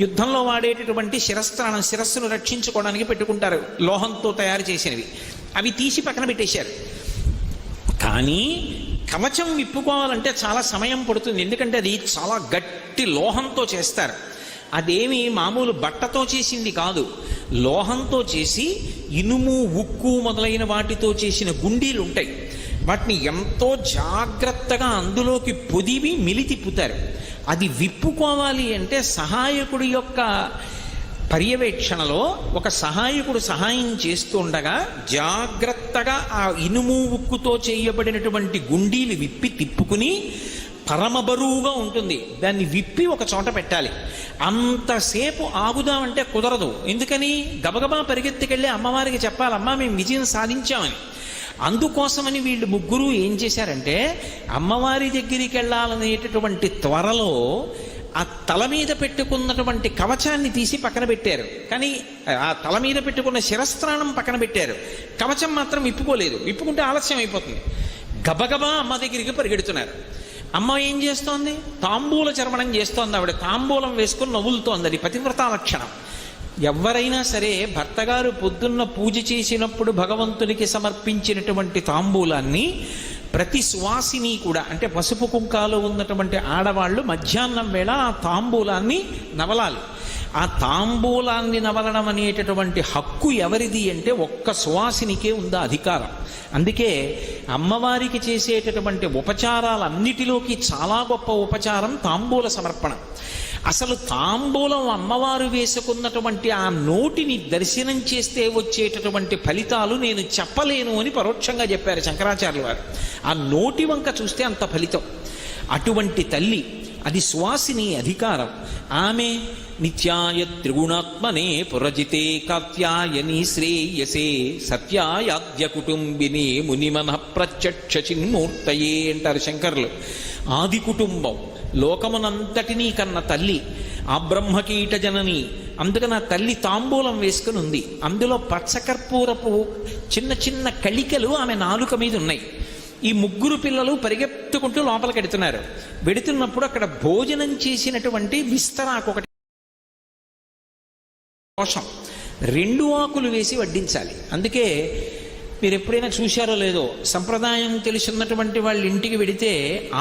A: యుద్ధంలో వాడేటటువంటి శిరస్త్రాణం, శిరస్సును రక్షించుకోవడానికి పెట్టుకుంటారు, లోహంతో తయారు చేసినవి. అవి తీసి పక్కన పెట్టేశారు. కానీ కవచం విప్పుకోవాలంటే చాలా సమయం పడుతుంది. ఎందుకంటే అది చాలా గట్టి లోహంతో చేస్తారు. అదేమి మామూలు బట్టతో చేసింది కాదు. లోహంతో చేసి ఇనుము, ఉక్కు మొదలైన వాటితో చేసిన గుండీలు ఉంటాయి. వాటిని ఎంతో జాగ్రత్తగా అందులోకి పొదివి మిలి తిప్పుతారు. అది విప్పుకోవాలి అంటే సహాయకుడి యొక్క పర్యవేక్షణలో ఒక సహాయకుడు సహాయం చేస్తూ ఉండగా జాగ్రత్తగా ఆ ఇనుము ఉక్కుతో చేయబడినటువంటి గుండీలు విప్పి తిప్పుకుని, పరమ బరువుగా ఉంటుంది, దాన్ని విప్పి ఒక చోట పెట్టాలి. అంతసేపు ఆగుదామంటే కుదరదు. ఎందుకని? గబగబా పరిగెత్తుకెళ్ళి అమ్మవారికి చెప్పాలి, అమ్మా మేము విజయం సాధించామని. అందుకోసమని వీళ్ళు ముగ్గురు ఏం చేశారంటే, అమ్మవారి దగ్గరికి వెళ్ళాలనేటటువంటి త్వరలో ఆ తల మీద పెట్టుకున్నటువంటి కవచాన్ని తీసి పక్కన పెట్టారు. కానీ ఆ తల మీద పెట్టుకున్న శిరస్త్రాణం పక్కన పెట్టారు, కవచం మాత్రం విప్పుకోలేదు. విప్పుకుంటే ఆలస్యం అయిపోతుంది. గబగబా అమ్మ దగ్గరికి పరిగెడుతున్నారు. అమ్మ ఏం చేస్తోంది? తాంబూల చర్వణం చేస్తోంది. ఆవిడ తాంబూలం వేసుకుని నవ్వులుతోంది. అది పతివ్రతా లక్షణం. ఎవరైనా సరే భర్తగారు పొద్దున్న పూజ చేసినప్పుడు భగవంతునికి సమర్పించినటువంటి తాంబూలాన్ని ప్రతి సువాసిని కూడా, అంటే పసుపు కుంకాలు ఉన్నటువంటి ఆడవాళ్ళు మధ్యాహ్నం వేళ ఆ తాంబూలాన్ని నవలాలి. ఆ తాంబూలాన్ని నవలడం అనేటటువంటి హక్కు ఎవరిది అంటే ఒక్క సువాసినికే ఉందా అధికారం. అందుకే అమ్మవారికి చేసేటటువంటి ఉపచారాలన్నిటిలోకి చాలా గొప్ప ఉపచారం తాంబూల సమర్పణ. అసలు తాంబూలం అమ్మవారు వేసుకున్నటువంటి ఆ నోటిని దర్శనం చేస్తే వచ్చేటటువంటి ఫలితాలు నేను చెప్పలేను అని పరోక్షంగా చెప్పారు శంకరాచార్యులు వారు. ఆ నోటి వంక చూస్తే అంత ఫలితం. అటువంటి తల్లి, అది సువాసిని అధికారం. ఆమె నిత్యాయ త్రిగుణాత్మనే పురజితే కాత్యాయని శ్రేయసే సత్యాయాద్య కుటుంబిని మునిమన ప్రత్యక్ష చిన్మూర్తయే అంటారు శంకర్లు. ఆది కుటుంబం, లోకమునంతటినీ కన్న తల్లి, ఆ బ్రహ్మకీట జనని. అందుకని ఆ తల్లి తాంబూలం వేసుకుని ఉంది. అందులో పచ్చకర్పూరపు చిన్న చిన్న కళికలు ఆమె నాలుక మీద ఉన్నాయి. ఈ ముగ్గురు పిల్లలు పరిగెత్తుకుంటూ లోపలికి వెడుతున్నారు. వెడుతున్నప్పుడు అక్కడ భోజనం చేసినటువంటి విస్తరాకు ఒకటి దోషం, 2 ఆకులు వేసి వడ్డించాలి. అందుకే మీరు ఎప్పుడైనా చూశారో లేదో, సంప్రదాయం తెలుసున్నటువంటి వాళ్ళ ఇంటికి వెడితే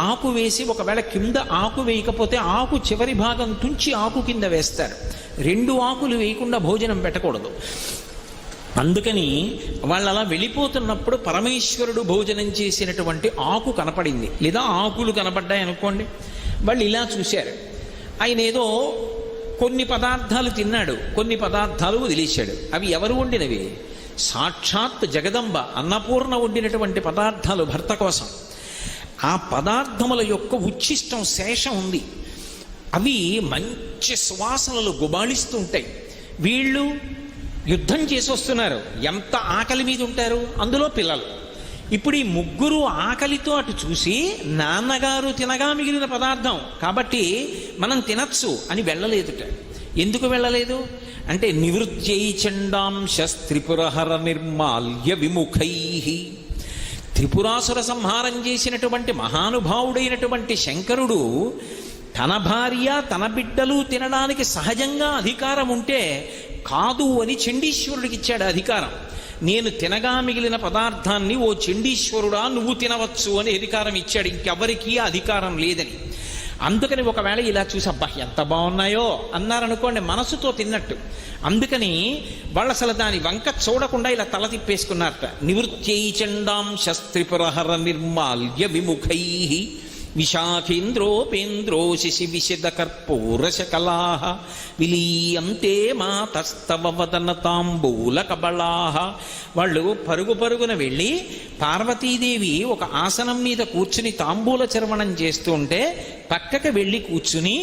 A: ఆకు వేసి, ఒకవేళ కింద ఆకు వేయకపోతే ఆకు చివరి భాగం తుంచి ఆకు కింద వేస్తారు. 2 ఆకులు వేయకుండా భోజనం పెట్టకూడదు. అందుకని వాళ్ళు అలా వెళ్ళిపోతున్నప్పుడు పరమేశ్వరుడు భోజనం చేసినటువంటి ఆకు కనపడింది, లేదా ఆకులు కనపడ్డాయి అనుకోండి. వాళ్ళు ఇలా చూశారు. ఆయన ఏదో కొన్ని పదార్థాలు తిన్నాడు, కొన్ని పదార్థాలు వదిలేశాడు. అవి ఎవరు వండినవి? సాక్షాత్ జగదంబ అన్నపూర్ణ వండినటువంటి పదార్థాలు భర్త కోసం. ఆ పదార్థముల యొక్క ఉచ్ఛిష్టం, శేషం ఉంది. అవి మంచి సువాసనలు గుబాళిస్తూ ఉంటాయి. వీళ్ళు యుద్ధం చేసి వస్తున్నారు. ఎంత ఆకలి మీద ఉంటారు, అందులో పిల్లలు. ఇప్పుడు ఈ ముగ్గురు ఆకలితో అటు చూసి, నాన్నగారు తినగా మిగిలిన పదార్థం కాబట్టి మనం తినచ్చు అని వెళ్ళలేదుట. ఎందుకు వెళ్ళలేదు అంటే, నివృత్యై చండాంశస్త్రిపురహర నిర్మాల్య విముఖై. త్రిపురాసుర సంహారం చేసినటువంటి మహానుభావుడైనటువంటి శంకరుడు తన భార్య తన బిడ్డలు తినడానికి సహజంగా అధికారం ఉంటే కాదు అని చండీశ్వరుడికి ఇచ్చాడు అధికారం. నేను తినగా మిగిలిన పదార్థాన్ని ఓ చండీశ్వరుడా నువ్వు తినవచ్చు అని అధికారం ఇచ్చాడు. ఇంకెవరికీ అధికారం లేదని. అందుకని ఒకవేళ ఇలా చూసి అబ్బా ఎంత బాగున్నాయో అన్నారనుకోండి, మనసుతో తిన్నట్టు. అందుకని వాళ్ళు అసలు దాని వంక చూడకుండా ఇలా తల తిప్పేసుకున్నారట. నివృత్యై చండాంశస్త్రిపురహర నిర్మాల్య విముఖై విశాఖేంద్రోపేంద్రో శశి విశద కర్పూరశకలా విలీయంతే మాతస్తవ వదన తాంబూల కబళా. వాళ్ళు పరుగు పరుగున వెళ్ళి పార్వతీదేవి ఒక ఆసనం మీద కూర్చుని తాంబూల చర్వణం చేస్తూ ఉంటే పక్కకి వెళ్ళి కూర్చుని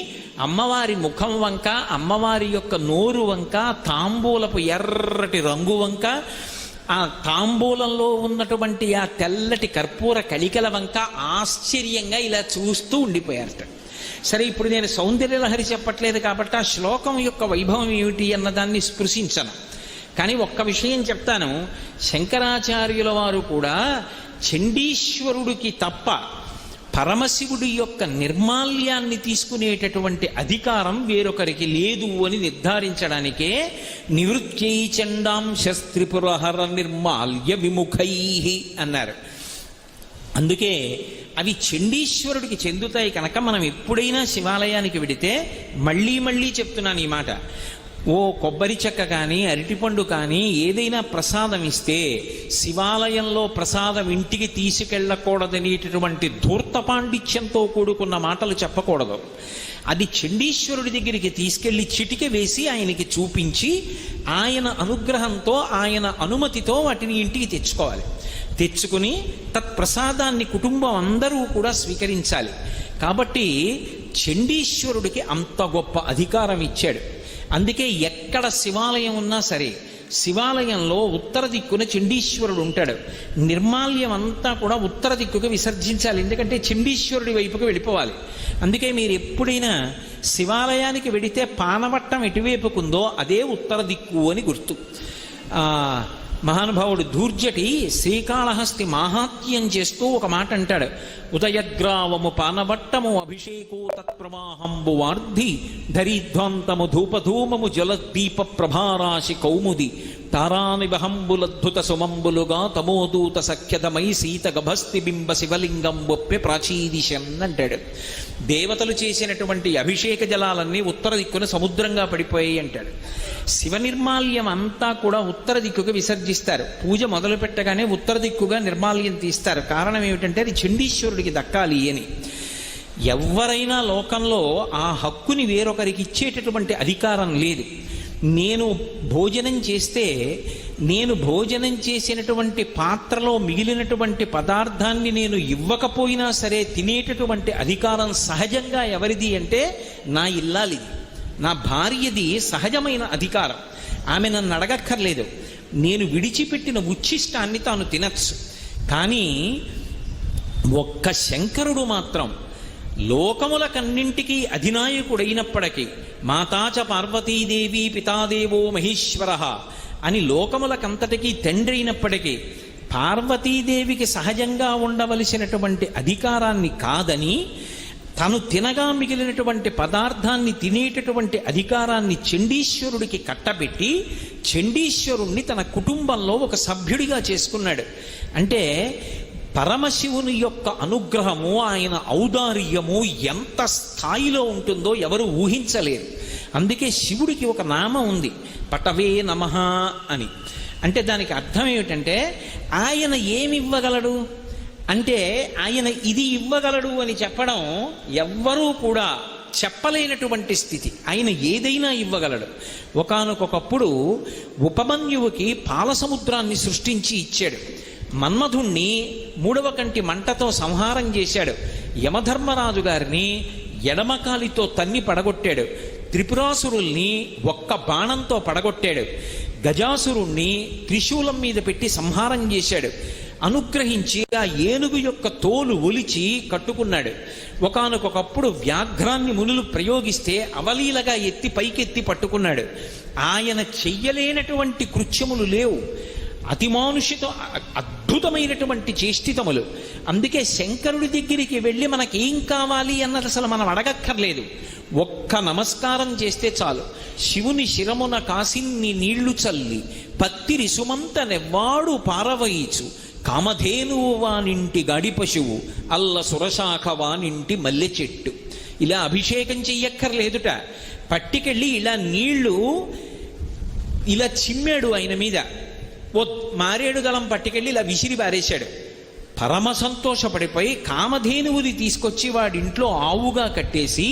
A: అమ్మవారి ముఖం వంక, అమ్మవారి యొక్క నోరు వంక, తాంబూలపు ఎర్రటి రంగు వంక, ఆ తాంబూలంలో ఉన్నటువంటి ఆ తెల్లటి కర్పూర కళికల వంక ఆశ్చర్యంగా ఇలా చూస్తూ ఉండిపోయారట. సరే, ఇప్పుడు నేను సౌందర్యలహరి చెప్పట్లేదు కాబట్టి ఆ శ్లోకం యొక్క వైభవం ఏమిటి అన్నదాన్ని స్పృశించను. కానీ ఒక్క విషయం చెప్తాను. శంకరాచార్యుల వారు కూడా చండీశ్వరుడికి తప్ప పరమశివుడి యొక్క నిర్మాల్యాన్ని తీసుకునేటటువంటి అధికారం వేరొకరికి లేదు అని నిర్ధారించడానికే నివృత్యై చండాంశస్త్రిపురహర నిర్మాల్య విముఖై అన్నారు. అందుకే అవి చండీశ్వరుడికి చెందుతాయి కనుక మనం ఎప్పుడైనా శివాలయానికి వెడితే, మళ్ళీ మళ్ళీ చెప్తున్నాను ఈ మాట, ఓ కొబ్బరి చెక్క కానీ అరటిపండు కానీ ఏదైనా ప్రసాదం ఇస్తే శివాలయంలో ప్రసాదం ఇంటికి తీసుకెళ్ళకూడదనేటటువంటి ధూర్త పాండిత్యంతో కూడుకున్న మాటలు చెప్పకూడదు. అది చండీశ్వరుడి దగ్గరికి తీసుకెళ్లి చిటిక వేసి ఆయనకి చూపించి ఆయన అనుగ్రహంతో ఆయన అనుమతితో వాటిని ఇంటికి తెచ్చుకోవాలి. తెచ్చుకుని తత్ప్రసాదాన్ని కుటుంబం అందరూ కూడా స్వీకరించాలి. కాబట్టి చండీశ్వరుడికి అంత గొప్ప అధికారం ఇచ్చాడు. అందుకే ఎక్కడ శివాలయం ఉన్నా సరే శివాలయంలో ఉత్తర దిక్కున చండీశ్వరుడు ఉంటాడు. నిర్మాల్యం అంతా కూడా ఉత్తర దిక్కుకు విసర్జించాలి, ఎందుకంటే చండీశ్వరుడి వైపుకు వెళ్ళిపోవాలి. అందుకే మీరు ఎప్పుడైనా శివాలయానికి వెడితే పానవట్టం ఎటువైపుకుందో అదే ఉత్తర దిక్కు అని గుర్తు. మహానుభావుడు ధూర్జటి శ్రీకాళహస్తి మాహాత్మ్యం చేస్తూ ఒక మాట అంటాడు. ఉదయగ్రావము పానవట్టము అభిషేకో తత్ప్రవాహంబు వార్ధి ధరిధ్వాంతము ధూపధూమము జలదీప ప్రభారాశి కౌముది తారానివహంబులద్భుత సుమంబులుగా తమోదూత సఖ్యతమై సీత గభస్తి బింబ శివలింగం బొప్పె ప్రాచీదిశం అంటాడు. దేవతలు చేసినటువంటి అభిషేక జలాలన్నీ ఉత్తర దిక్కున సముద్రంగా పడిపోయాయి అంటాడు. శివ నిర్మాల్యం అంతా కూడా ఉత్తర దిక్కుగా విసర్జిస్తారు. పూజ మొదలు పెట్టగానే ఉత్తర దిక్కుగా నిర్మాల్యం తీస్తారు. కారణం ఏమిటంటే అది చండీశ్వరుడికి దక్కాలి అని. ఎవరైనా లోకంలో ఆ హక్కుని వేరొకరికి ఇచ్చేటటువంటి అధికారం లేదు. నేను భోజనం చేస్తే నేను భోజనం చేసినటువంటి పాత్రలో మిగిలినటువంటి పదార్థాన్ని నేను ఇవ్వకపోయినా సరే తినేటటువంటి అధికారం సహజంగా ఎవరిది అంటే నా ఇల్లాలిది, నా భార్యది సహజమైన అధికారం. ఆమె నన్ను అడగక్కర్లేదు. నేను విడిచిపెట్టిన ఉచ్ఛిష్టాన్ని తాను తినచ్చు. కానీ ఒక్క శంకరుడు మాత్రం లోకములకన్నింటికీ అధినాయకుడైనప్పటికీ మాతాచ పార్వతీదేవి పితాదేవో మహేశ్వర అని లోకములకంతటికీ తండ్రి అయినప్పటికీ పార్వతీదేవికి సహజంగా ఉండవలసినటువంటి అధికారాన్ని కాదని తను తినగా మిగిలినటువంటి పదార్థాన్ని తినేటటువంటి అధికారాన్ని చండీశ్వరుడికి కట్టబెట్టి చండీశ్వరుణ్ణి తన కుటుంబంలో ఒక సభ్యుడిగా చేసుకున్నాడు. అంటే పరమశివుని యొక్క అనుగ్రహము, ఆయన ఔదార్యము ఎంత స్థాయిలో ఉంటుందో ఎవరు ఊహించలేరు. అందుకే శివుడికి ఒక నామం ఉంది, పటవే నమః అని. అంటే దానికి అర్థం ఏమిటంటే ఆయన ఏమి ఇవ్వగలడు అంటే ఆయన ఇది ఇవ్వగలడు అని చెప్పడం ఎవ్వరూ కూడా చెప్పలేనటువంటి స్థితి. ఆయన ఏదైనా ఇవ్వగలడు. ఒకానొకప్పుడు ఉపమన్యువుకి పాలసముద్రాన్ని సృష్టించి ఇచ్చాడు. మన్మధుణ్ణి 3వ కంటి మంటతో సంహారం చేశాడు. యమధర్మరాజు గారిని ఎడమకాలితో తన్ని పడగొట్టాడు. త్రిపురాసురుల్ని ఒక్క బాణంతో పడగొట్టాడు. గజాసురుణ్ణి త్రిశూలం మీద పెట్టి సంహారం చేశాడు. అనుగ్రహించి ఆ ఏనుగు యొక్క తోలు ఒలిచి కట్టుకున్నాడు. ఒకానొకప్పుడు వ్యాఘ్రాన్ని మునులు ప్రయోగిస్తే అవలీలగా ఎత్తి పైకెత్తి పట్టుకున్నాడు. ఆయన చెయ్యలేనటువంటి కృత్యములు లేవు. అతిమానుషిత అద్భుతమైనటువంటి చేష్టితములు. అందుకే శంకరుడి దగ్గరికి వెళ్ళి మనకేం కావాలి అన్నది అసలు మనం అడగక్కర్లేదు. ఒక్క నమస్కారం చేస్తే చాలు. శివుని శిరమున కాసిన్ని నీళ్లు చల్లి పత్తిరి సుమంత నెవ్వాడు పారవయిచు కామధేనువు వానింటి గడి పశువు అల్ల సురశాఖ వానింటి మల్లె చెట్టు. ఇలా అభిషేకం చెయ్యక్కర్లేదుట. పట్టికెళ్ళి ఇలా నీళ్లు ఇలా చిమ్మాడు ఆయన మీద. ఓ మారేడు దళం పట్టుకెళ్ళి ఇలా విసిరి పారేశాడు. పరమ సంతోషపడిపోయి కామధేనువుని తీసుకొచ్చి వాడింట్లో ఆవుగా కట్టేసి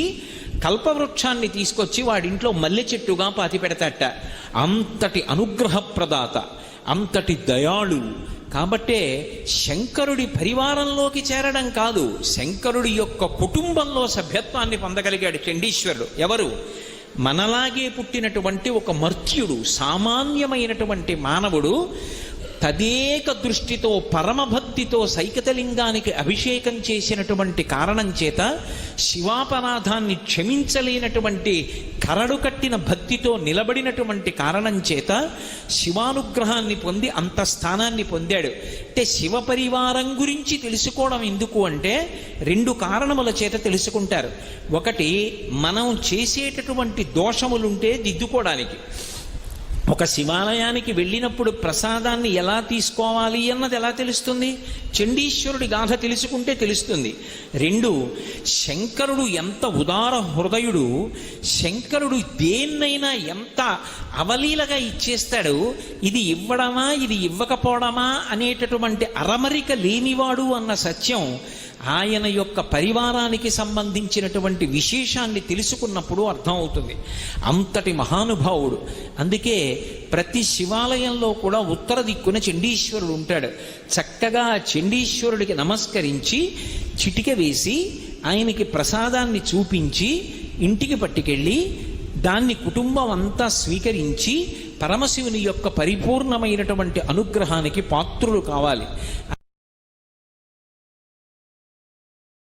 A: కల్పవృక్షాన్ని తీసుకొచ్చి వాడింట్లో మల్లె చెట్టుగా పాతి పెడతాట. అంతటి అనుగ్రహప్రదాత, అంతటి దయాళు. కాబట్టే శంకరుడి పరివారంలోకి చేరడం కాదు, శంకరుడి యొక్క కుటుంబంలో సభ్యత్వాన్ని పొందగలిగాడు చండీశ్వరుడు. ఎవరు? మనలాగే పుట్టినటువంటి ఒక మర్త్యుడు, సామాన్యమైనటువంటి మానవుడు తదేక దృష్టితో పరమభక్తితో సైకతలింగానికి అభిషేకం చేసినటువంటి కారణం చేత శివాపరాధాన్ని క్షమించలేనటువంటి కరడు కట్టిన భక్తితో నిలబడినటువంటి కారణం చేత శివానుగ్రహాన్ని పొంది అంత స్థానాన్ని పొందాడు. అంటే శివ పరివారం గురించి తెలుసుకోవడం ఎందుకు అంటే 2 కారణముల చేత తెలుసుకుంటారు. ఒకటి, మనం చేసేటటువంటి దోషములుంటే దిద్దుకోవడానికి. ఒక శివాలయానికి వెళ్ళినప్పుడు ప్రసాదాన్ని ఎలా తీసుకోవాలి అన్నది ఎలా తెలుస్తుంది? చండీశ్వరుడి గాథ తెలుసుకుంటే తెలుస్తుంది. 2, శంకరుడు ఎంత ఉదార హృదయుడు. శంకరుడు దేన్నైనా ఎంత అవలీలగా ఇచ్చేస్తాడు. ఇది ఇవ్వడమా ఇది ఇవ్వకపోవడమా అనేటటువంటి అరమరిక లేనివాడు అన్న సత్యం ఆయన యొక్క పరివారానికి సంబంధించినటువంటి విశేషాన్ని తెలుసుకున్నప్పుడు అర్థమవుతుంది. అంతటి మహానుభావుడు. అందుకే ప్రతి శివాలయంలో కూడా ఉత్తర దిక్కున చండీశ్వరుడు ఉంటాడు. చక్కగా చండీశ్వరుడికి నమస్కరించి చిటిక వేసి ఆయనకి ప్రసాదాన్ని చూపించి ఇంటికి పట్టుకెళ్ళి దాన్ని కుటుంబం అంతా స్వీకరించి పరమశివుని యొక్క పరిపూర్ణమైనటువంటి అనుగ్రహానికి పాత్రులు కావాలి.